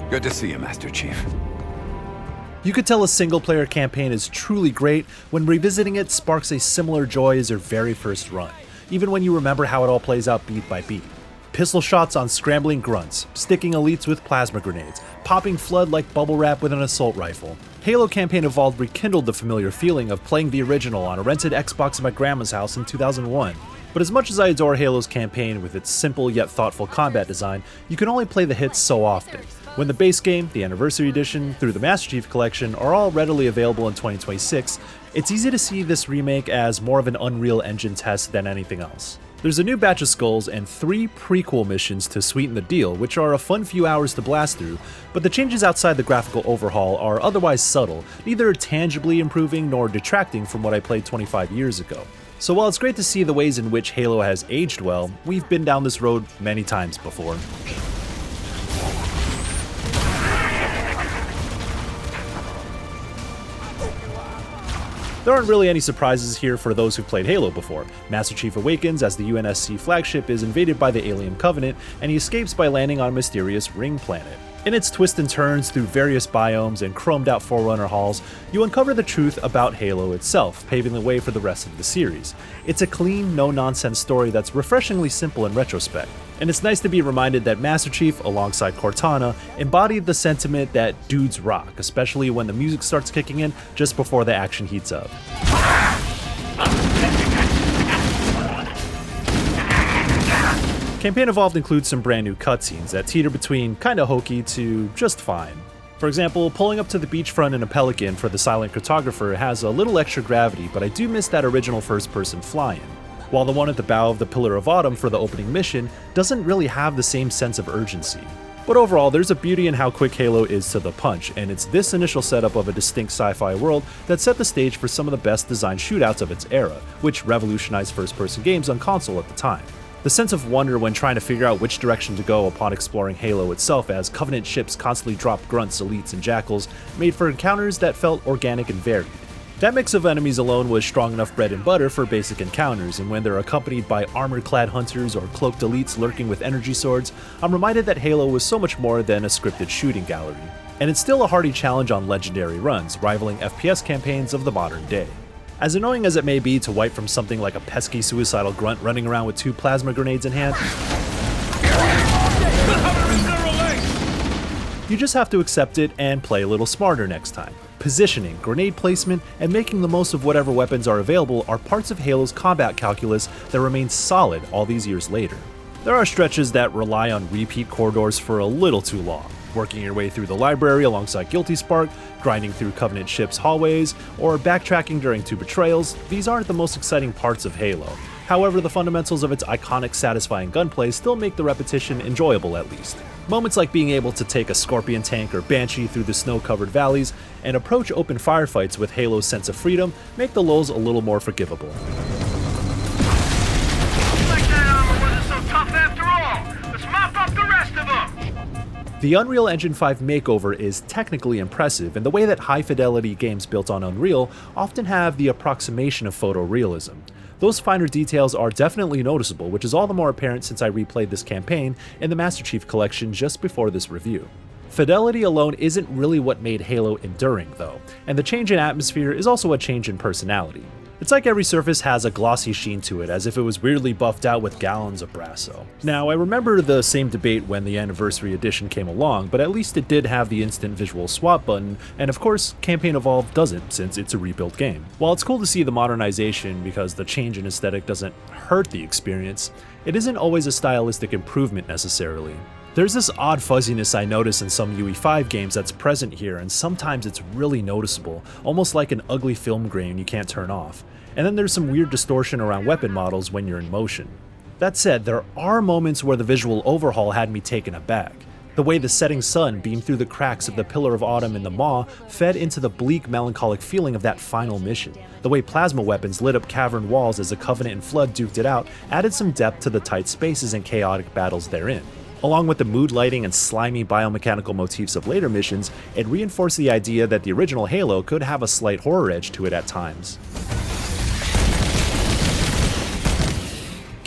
Good to see you, Master Chief. You could tell a single-player campaign is truly great when revisiting it sparks a similar joy as your very first run, even when you remember how it all plays out beat by beat. Pistol shots on scrambling grunts, sticking elites with plasma grenades, popping Flood like bubble wrap with an assault rifle. Halo Campaign Evolved rekindled the familiar feeling of playing the original on a rented Xbox at my grandma's house in 2001. But as much as I adore Halo's campaign with its simple yet thoughtful combat design, you can only play the hits so often. When the base game, the Anniversary Edition, through the Master Chief Collection are all readily available in 2026, it's easy to see this remake as more of an Unreal Engine test than anything else. There's a new batch of skulls and 3 prequel missions to sweeten the deal, which are a fun few hours to blast through, but the changes outside the graphical overhaul are otherwise subtle, neither tangibly improving nor detracting from what I played 25 years ago. So while it's great to see the ways in which Halo has aged well, we've been down this road many times before. There aren't really any surprises here for those who've played Halo before. Master Chief awakens as the UNSC flagship is invaded by the Alien Covenant, and he escapes by landing on a mysterious ring planet. In its twists and turns through various biomes and chromed out Forerunner halls, you uncover the truth about Halo itself, paving the way for the rest of the series. It's a clean, no-nonsense story that's refreshingly simple in retrospect. And it's nice to be reminded that Master Chief, alongside Cortana, embodied the sentiment that dudes rock, especially when the music starts kicking in just before the action heats up. Campaign Evolved includes some brand new cutscenes that teeter between kinda hokey to just fine. For example, pulling up to the beachfront in a Pelican for the silent cartographer has a little extra gravity, but I do miss that original first-person fly-in. While the one at the bow of the Pillar of Autumn for the opening mission doesn't really have the same sense of urgency. But overall, there's a beauty in how quick Halo is to the punch, and it's this initial setup of a distinct sci-fi world that set the stage for some of the best designed shootouts of its era, which revolutionized first-person games on console at the time. The sense of wonder when trying to figure out which direction to go upon exploring Halo itself as Covenant ships constantly dropped grunts, elites, and jackals made for encounters that felt organic and varied. That mix of enemies alone was strong enough bread and butter for basic encounters, and when they're accompanied by armor-clad hunters or cloaked elites lurking with energy swords, I'm reminded that Halo was so much more than a scripted shooting gallery. And it's still a hearty challenge on legendary runs, rivaling FPS campaigns of the modern day. As annoying as it may be to wipe from something like a pesky suicidal grunt running around with 2 plasma grenades in hand, you just have to accept it and play a little smarter next time. Positioning, grenade placement, and making the most of whatever weapons are available are parts of Halo's combat calculus that remain solid all these years later. There are stretches that rely on repeat corridors for a little too long. Working your way through the library alongside Guilty Spark, grinding through Covenant ships' hallways, or backtracking during 2 betrayals, these aren't the most exciting parts of Halo. However, the fundamentals of its iconic, satisfying gunplay still make the repetition enjoyable at least. Moments like being able to take a Scorpion tank or Banshee through the snow-covered valleys and approach open firefights with Halo's sense of freedom make the lulls a little more forgivable. The Unreal Engine 5 makeover is technically impressive, and the way that high-fidelity games built on Unreal often have the approximation of photorealism. Those finer details are definitely noticeable, which is all the more apparent since I replayed this campaign in the Master Chief Collection just before this review. Fidelity alone isn't really what made Halo enduring, though, and the change in atmosphere is also a change in personality. It's like every surface has a glossy sheen to it, as if it was weirdly buffed out with gallons of Brasso. Now, I remember the same debate when the Anniversary Edition came along, but at least it did have the instant visual swap button, and of course, Campaign Evolved doesn't, since it's a rebuilt game. While it's cool to see the modernization because the change in aesthetic doesn't hurt the experience, it isn't always a stylistic improvement necessarily. There's this odd fuzziness I notice in some UE5 games that's present here, and sometimes it's really noticeable, almost like an ugly film grain you can't turn off. And then there's some weird distortion around weapon models when you're in motion. That said, there are moments where the visual overhaul had me taken aback. The way the setting sun beamed through the cracks of the Pillar of Autumn in the Maw fed into the bleak, melancholic feeling of that final mission. The way plasma weapons lit up cavern walls as the Covenant and Flood duked it out added some depth to the tight spaces and chaotic battles therein. Along with the mood lighting and slimy biomechanical motifs of later missions, it reinforced the idea that the original Halo could have a slight horror edge to it at times.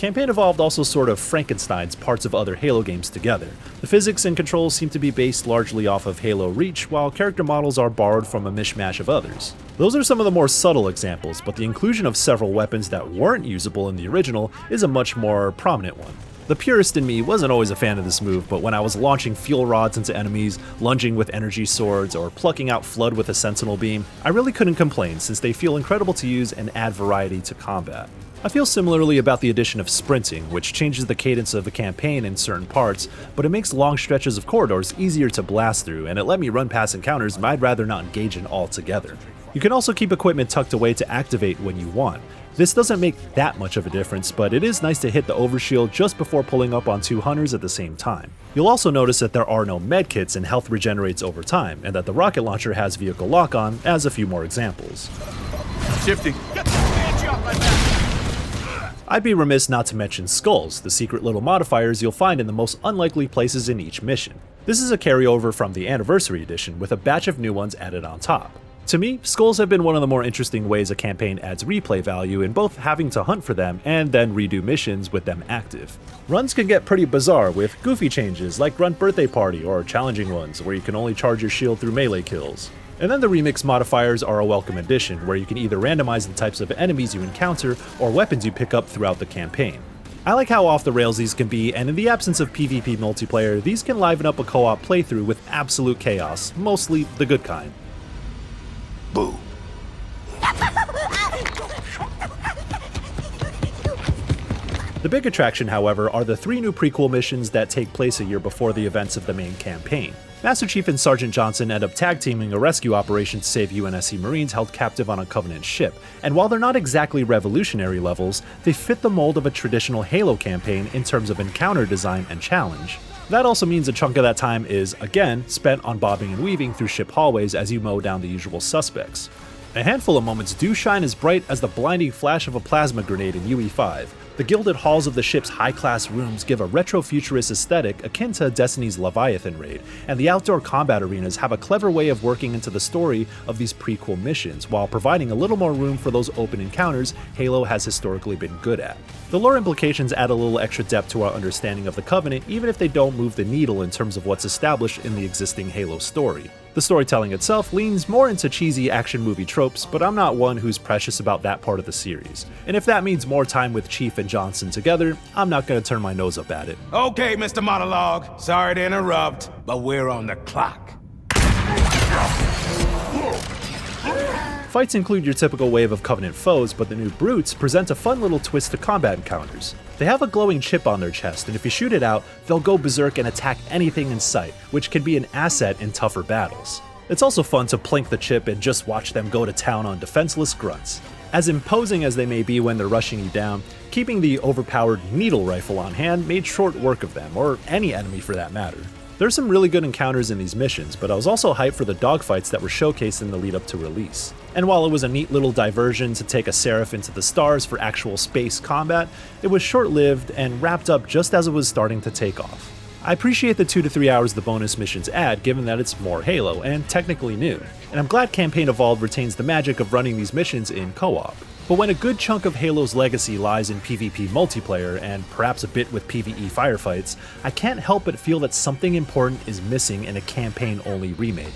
Campaign Evolved also sort of Frankensteins parts of other Halo games together. The physics and controls seem to be based largely off of Halo Reach, while character models are borrowed from a mishmash of others. Those are some of the more subtle examples, but the inclusion of several weapons that weren't usable in the original is a much more prominent one. The purist in me wasn't always a fan of this move, but when I was launching fuel rods into enemies, lunging with energy swords, or plucking out Flood with a sentinel beam, I really couldn't complain since they feel incredible to use and add variety to combat. I feel similarly about the addition of sprinting, which changes the cadence of a campaign in certain parts, but it makes long stretches of corridors easier to blast through, and it let me run past encounters I'd rather not engage in altogether. You can also keep equipment tucked away to activate when you want. This doesn't make that much of a difference, but it is nice to hit the overshield just before pulling up on two hunters at the same time. You'll also notice that there are no medkits and health regenerates over time, and that the rocket launcher has vehicle lock-on, as a few more examples. Shifting. I'd be remiss not to mention skulls, the secret little modifiers you'll find in the most unlikely places in each mission. This is a carryover from the Anniversary Edition, with a batch of new ones added on top. To me, skulls have been one of the more interesting ways a campaign adds replay value in both having to hunt for them and then redo missions with them active. Runs can get pretty bizarre with goofy changes like Grunt Birthday Party or challenging ones where you can only charge your shield through melee kills. And then the remix modifiers are a welcome addition, where you can either randomize the types of enemies you encounter or weapons you pick up throughout the campaign. I like how off the rails these can be, and in the absence of PvP multiplayer, these can liven up a co-op playthrough with absolute chaos, mostly the good kind. Boo. The big attraction, however, are the 3 new prequel missions that take place a year before the events of the main campaign. Master Chief and Sergeant Johnson end up tag-teaming a rescue operation to save UNSC Marines held captive on a Covenant ship, and while they're not exactly revolutionary levels, they fit the mold of a traditional Halo campaign in terms of encounter design and challenge. That also means a chunk of that time is, again, spent on bobbing and weaving through ship hallways as you mow down the usual suspects. A handful of moments do shine as bright as the blinding flash of a plasma grenade in UE5. The gilded halls of the ship's high-class rooms give a retro-futurist aesthetic akin to Destiny's Leviathan raid, and the outdoor combat arenas have a clever way of working into the story of these prequel missions, while providing a little more room for those open encounters Halo has historically been good at. The lore implications add a little extra depth to our understanding of the Covenant, even if they don't move the needle in terms of what's established in the existing Halo story. The storytelling itself leans more into cheesy action movie tropes, but I'm not one who's precious about that part of the series. And if that means more time with Chief and Johnson together, I'm not gonna turn my nose up at it. Okay, Mr. Monologue. Sorry to interrupt, but we're on the clock. Fights include your typical wave of Covenant foes, but the new Brutes present a fun little twist to combat encounters. They have a glowing chip on their chest, and if you shoot it out, they'll go berserk and attack anything in sight, which can be an asset in tougher battles. It's also fun to plink the chip and just watch them go to town on defenseless grunts. As imposing as they may be when they're rushing you down, keeping the overpowered needle rifle on hand made short work of them, or any enemy for that matter. There's some really good encounters in these missions, but I was also hyped for the dogfights that were showcased in the lead up to release. And while it was a neat little diversion to take a Seraph into the stars for actual space combat, it was short-lived and wrapped up just as it was starting to take off. I appreciate the 2 to 3 hours the bonus missions add, given that it's more Halo, and technically new, and I'm glad Campaign Evolved retains the magic of running these missions in co-op. But when a good chunk of Halo's legacy lies in PvP multiplayer, and perhaps a bit with PvE firefights, I can't help but feel that something important is missing in a campaign-only remake.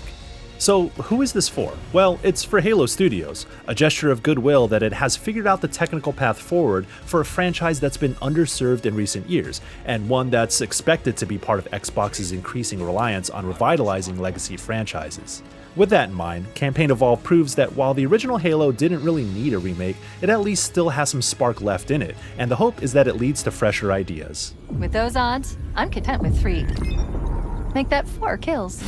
So who is this for? Well, it's for Halo Studios, a gesture of goodwill that it has figured out the technical path forward for a franchise that's been underserved in recent years, and one that's expected to be part of Xbox's increasing reliance on revitalizing legacy franchises. With that in mind, Campaign Evolved proves that while the original Halo didn't really need a remake, it at least still has some spark left in it, and the hope is that it leads to fresher ideas. With those odds, I'm content with 3. Make that 4 kills.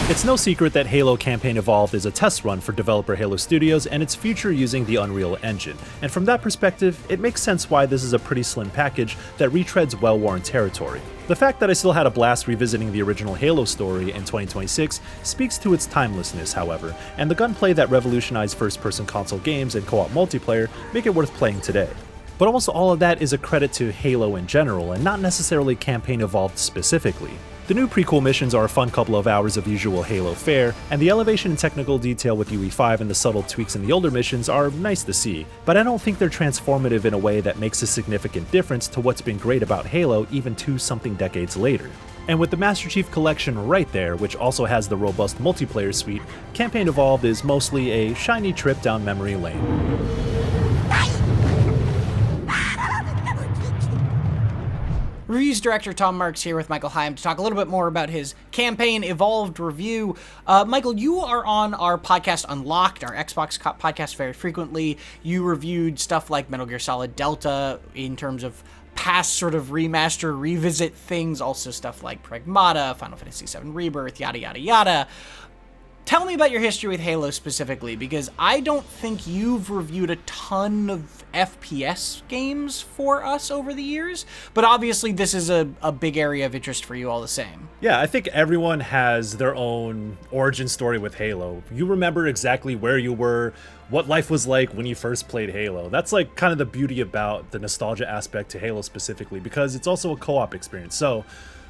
It's no secret that Halo Campaign Evolved is a test run for developer Halo Studios and its future using the Unreal Engine, and from that perspective, it makes sense why this is a pretty slim package that retreads well-worn territory. The fact that I still had a blast revisiting the original Halo story in 2026 speaks to its timelessness, however, and the gunplay that revolutionized first-person console games and co-op multiplayer make it worth playing today. But almost all of that is a credit to Halo in general, and not necessarily Campaign Evolved specifically. The new prequel missions are a fun couple of hours of usual Halo fare, and the elevation in technical detail with UE5 and the subtle tweaks in the older missions are nice to see, but I don't think they're transformative in a way that makes a significant difference to what's been great about Halo even 2-something decades later. And with the Master Chief Collection right there, which also has the robust multiplayer suite, Campaign Evolved is mostly a shiny trip down memory lane. Reviews director Tom Marks here with Michael Higham to talk a little bit more about his Campaign Evolved review. Michael, you are on our podcast Unlocked, our Xbox podcast, very frequently. You reviewed stuff like Metal Gear Solid Delta in terms of past sort of remaster, revisit things, also stuff like Pragmata, Final Fantasy VII Rebirth, yada, yada, yada. Tell me about your history with Halo specifically, because I don't think you've reviewed a ton of FPS games for us over the years, but obviously this is a big area of interest for you all the same. Yeah, I think everyone has their own origin story with Halo. You remember exactly where you were, what life was like when you first played Halo. That's like kind of the beauty about the nostalgia aspect to Halo specifically, because it's also a co-op experience. So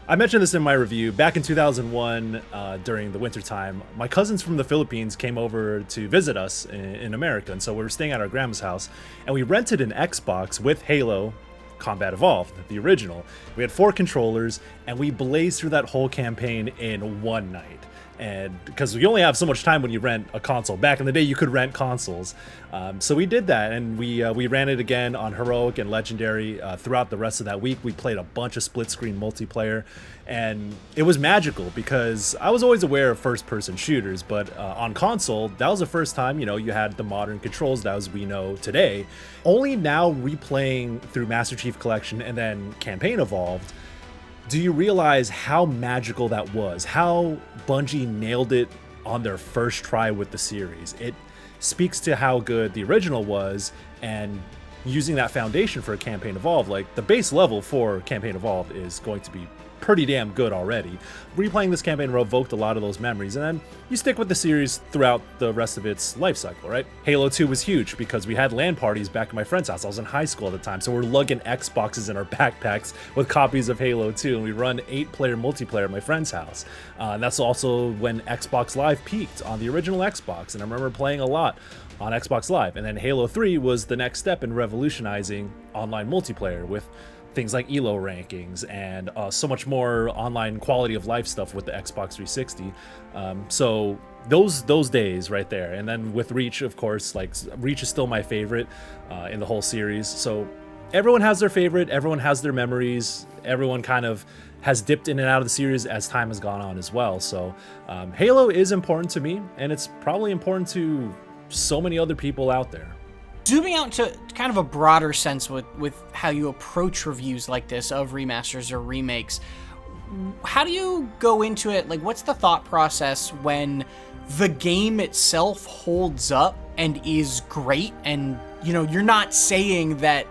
I mentioned this in my review. Back in 2001, during the wintertime, my cousins from the Philippines came over to visit us in America, and so we were staying at our grandma's house, and we rented an Xbox with Halo Combat Evolved, the original. We had 4 controllers, and we blazed through that whole campaign in one night. And because you only have so much time when you rent a console. Back in the day, you could rent consoles. So we did that, and we ran it again on Heroic and Legendary throughout the rest of that week. We played a bunch of split-screen multiplayer, and it was magical because I was always aware of first-person shooters, but on console, that was the first time, you had the modern controls that as we know today. Only now replaying through Master Chief Collection and then Campaign Evolved, do you realize how magical that was? How Bungie nailed it on their first try with the series. It speaks to how good the original was, and using that foundation for a Campaign Evolved, like the base level for Campaign Evolved is going to be pretty damn good already. Replaying this campaign revoked a lot of those memories, and then you stick with the series throughout the rest of its life cycle, right? Halo 2 was huge because we had LAN parties back at my friend's house. I was in high school at the time, so we're lugging Xboxes in our backpacks with copies of Halo 2, and we run 8-player multiplayer at my friend's house. And that's also when Xbox Live peaked on the original Xbox, and I remember playing a lot on Xbox Live. And then Halo 3 was the next step in revolutionizing online multiplayer with things like ELO rankings and so much more online quality of life stuff with the Xbox 360. So those days right there. And then with Reach, of course, like Reach is still my favorite in the whole series. So everyone has their favorite, everyone has their memories, everyone kind of has dipped in and out of the series as time has gone on as well. So Halo is important to me, and it's probably important to so many other people out there. Zooming out to kind of a broader sense with how you approach reviews like this of remasters or remakes, how do you go into it? Like, what's the thought process when the game itself holds up and is great, and you're not saying that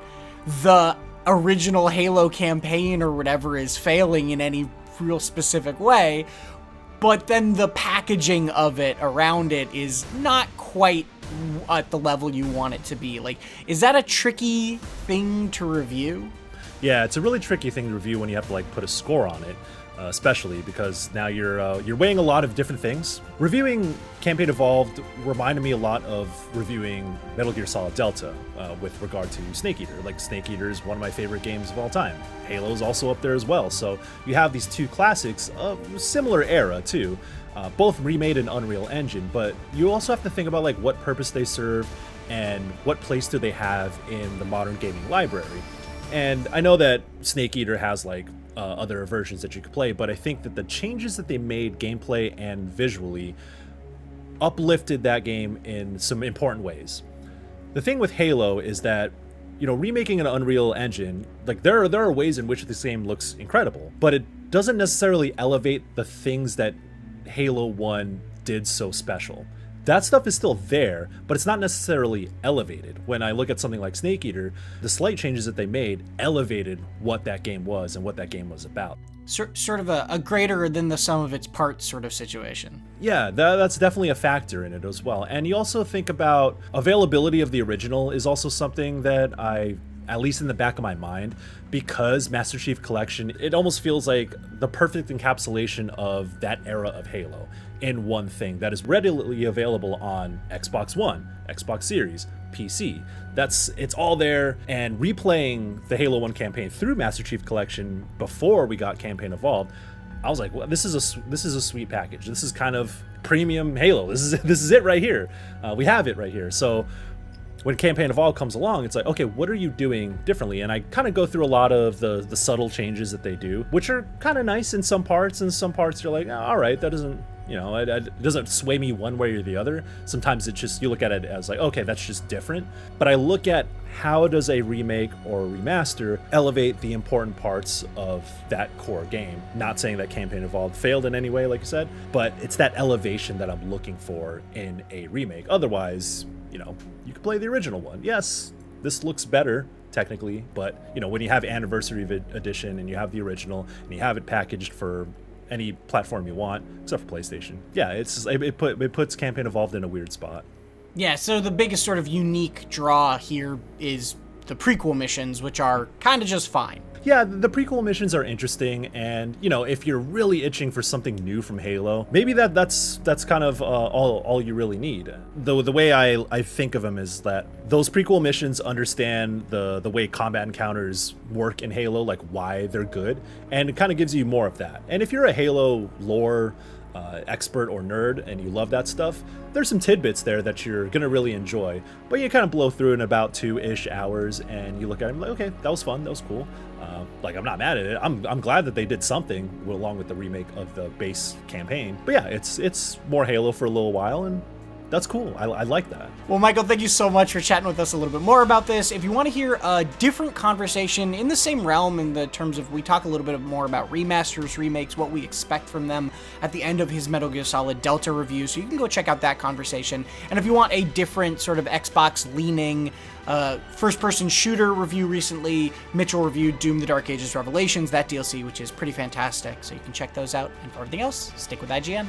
the original Halo campaign or whatever is failing in any real specific way, but then the packaging of it around it is not quite at the level you want it to be? Like, is that a tricky thing to review? Yeah, it's a really tricky thing to review when you have to like put a score on it, especially because now you're weighing a lot of different things. Reviewing Campaign Evolved reminded me a lot of reviewing Metal Gear Solid Delta with regard to Snake Eater. Like, Snake Eater is one of my favorite games of all time. Halo's also up there as well. So you have these two classics of similar era too. Both remade in Unreal Engine, but you also have to think about like what purpose they serve and what place do they have in the modern gaming library. And I know that Snake Eater has like other versions that you could play, but I think that the changes that they made gameplay and visually uplifted that game in some important ways. The thing with Halo is that, remaking an Unreal Engine, like there are ways in which this game looks incredible, but it doesn't necessarily elevate the things that Halo 1 did so special. That stuff is still there, but it's not necessarily elevated. When I look at something like Snake Eater, the slight changes that they made elevated what that game was and what that game was about. Sort of a greater than the sum of its parts sort of situation. Yeah, that's definitely a factor in it as well. And you also think about availability of the original is also something that I at least in the back of my mind, because Master Chief Collection, it almost feels like the perfect encapsulation of that era of Halo in one thing that is readily available on Xbox One, Xbox Series, PC. It's all there, and replaying the Halo 1 campaign through Master Chief Collection before we got Campaign Evolved, I was like, well, this is a sweet package. This is kind of premium Halo. This is it right here. We have it right here. So when Campaign Evolved comes along, it's like, okay, what are you doing differently? And I kind of go through a lot of the subtle changes that they do, which are kind of nice in some parts, and some parts you're like, oh, all right, that doesn't, it doesn't sway me one way or the other. Sometimes it's just, you look at it as like, okay, that's just different. But I look at how does a remake or a remaster elevate the important parts of that core game? Not saying that Campaign Evolved failed in any way, like you said, but it's that elevation that I'm looking for in a remake. Otherwise, you could play the original one. Yes, this looks better technically, but when you have Anniversary Edition and you have the original and you have it packaged for any platform you want, except for PlayStation, yeah, it puts Campaign Evolved in a weird spot. Yeah, so the biggest sort of unique draw here is the prequel missions, which are kind of just fine. Yeah, the prequel missions are interesting, and if you're really itching for something new from Halo, maybe that's kind of all you really need. Though the way I think of them is that those prequel missions understand the way combat encounters work in Halo, like why they're good, and it kind of gives you more of that. And if you're a Halo lore expert or nerd and you love that stuff, there's some tidbits there that you're gonna really enjoy, but you kind of blow through in about 2-ish hours and you look at it and like, okay, that was fun, that was cool. Like, I'm not mad at it. I'm glad that they did something along with the remake of the base campaign, but yeah, it's more Halo for a little while, and that's cool. I like that. Well, Michael, thank you so much for chatting with us a little bit more about this. If you want to hear a different conversation in the same realm, in the terms of, we talk a little bit more about remasters, remakes, what we expect from them at the end of his Metal Gear Solid Delta review, so you can go check out that conversation. And if you want a different sort of Xbox-leaning first-person shooter review recently, Mitchell reviewed Doom: The Dark Ages Revelations, that DLC, which is pretty fantastic, so you can check those out. And for everything else, stick with IGN.